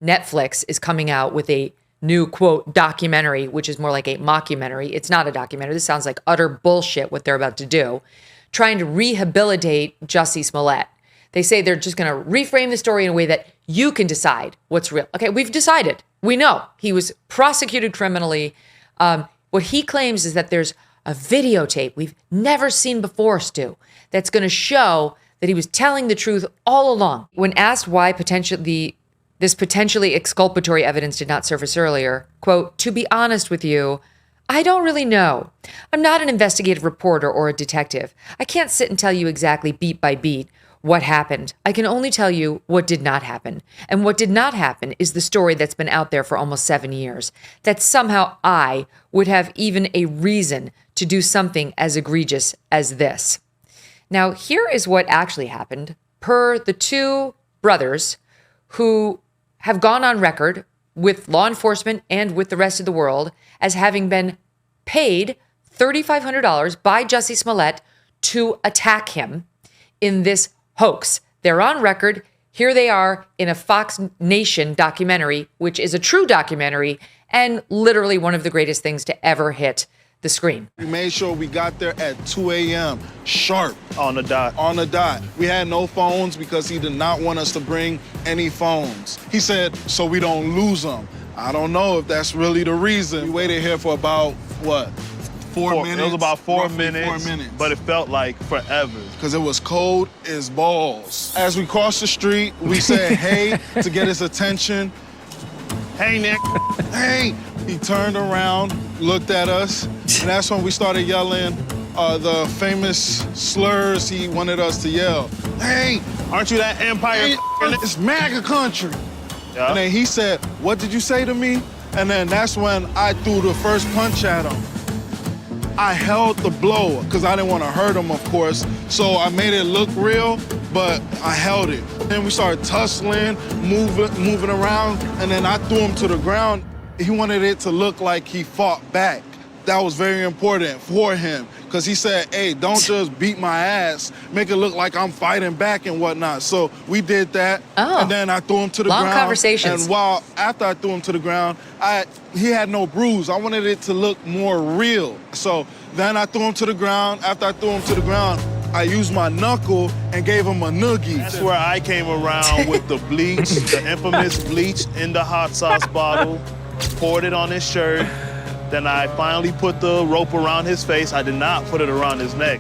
Netflix is coming out with a new, quote, documentary, which is more like a mockumentary. It's not a documentary. This sounds like utter bullshit what they're about to do, trying to rehabilitate Jussie Smollett. They say they're just going to reframe the story in a way that you can decide what's real. Okay, we've decided. We know he was prosecuted criminally. What he claims is that there's a videotape we've never seen before, Stu, that's going to show that he was telling the truth all along. When asked why this potentially exculpatory evidence did not surface earlier, quote, "To be honest with you, I don't really know. I'm not an investigative reporter or a detective. I can't sit and tell you exactly beat by beat what happened. I can only tell you what did not happen. And what did not happen is the story that's been out there for almost 7 years, that somehow I would have even a reason to do something as egregious as this." Now, here is what actually happened per the two brothers who have gone on record with law enforcement and with the rest of the world as having been paid $3,500 by Jussie Smollett to attack him in this hoax. They're on record. Here they are in a Fox Nation documentary, which is a true documentary and literally one of the greatest things to ever hit the screen. We made sure we got there at 2 a.m. sharp. On the dot. On the dot. We had no phones because he did not want us to bring any phones. He said, so we don't lose them. I don't know if that's really the reason. We waited here for about, what, 4 minutes? It was about 4 minutes, 4 minutes. But it felt like forever. Because it was cold as balls. As we crossed the street, we said, hey, to get his attention. Hey, Nick. Hey. He turned around, looked at us, and that's when we started yelling the famous slurs he wanted us to yell. Hey, aren't you that Empire? Hey, it's MAGA country. Yeah. And then he said, what did you say to me? And then that's when I threw the first punch at him. I held the blow because I didn't want to hurt him, of course. So I made it look real, but I held it. Then we started tussling, moving around, and then I threw him to the ground. He wanted it to look like he fought back. That was very important for him because he said, hey, don't just beat my ass, make it look like I'm fighting back and whatnot. So we did that, and then I threw him to the ground. Long conversations. And after I threw him to the ground, he had no bruise. I wanted it to look more real. So then I threw him to the ground. After I threw him to the ground, I used my knuckle and gave him a noogie. That's where I came around with the bleach, the infamous bleach in the hot sauce bottle, poured it on his shirt. Then I finally put the rope around his face. I did not put it around his neck.